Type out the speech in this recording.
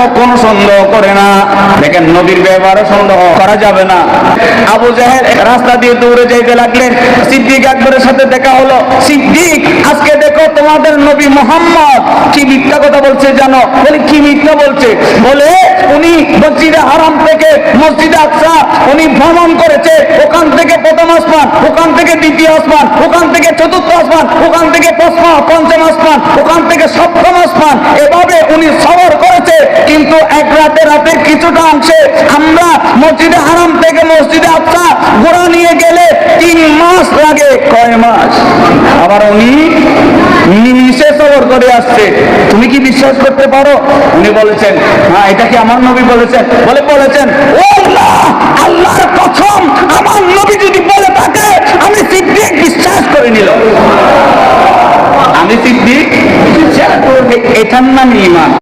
কখনো সন্দেহ করে না। দেখেন নবীর ব্যবহারে সন্দেহ করা যাবে না। আবু জাহেল রাস্তা দিয়ে দৌড়ে যাইতে লাগলেন, সিদ্দিক আকবরের সাথে দেখা হলো। সিদ্দিক, আজকে দেখো তোমাদের নবী মুহাম্মদ কি মিথ্যা কথা বলছে জানো? বলে কি মিথ্যা বলছে? বলে উনি মসজিদে হারাম থেকে মসজিদে আকসা উনি ভ্রমণ করেছে, ওখান থেকে প্রথম আসমান, ওখান থেকে দ্বিতীয় আসমান, ওখান থেকে চতুর্থ আসমান, ওখান থেকে পঞ্চম আসমান, ওখান থেকে সপ্তম আসমান, এভাবে উনি সফর করেছে। কিন্তু এক রাতের কিছুটা অংশে আমরা মসজিদে হারাম থেকে মসজিদে আকসা ঘোরা নিয়ে গেলে 3 মাস লাগে। কয় মাস? আবার উনি নিমিষে সফর করে আসছে। তুমি কি বিশ্বাস করতে পারো? উনি বলেছেন, হ্যাঁ এটা কি আমার নবী বলেছেন? বলেছেন, ও আল্লাহ, আল্লাহর কসম, আমার নবী যদি বলে থাকে আমি সিদ্দিক বিশ্বাস করে নিল। আমি সিদ্দিক বিশ্বাস করব, এটার নাম ঈমান।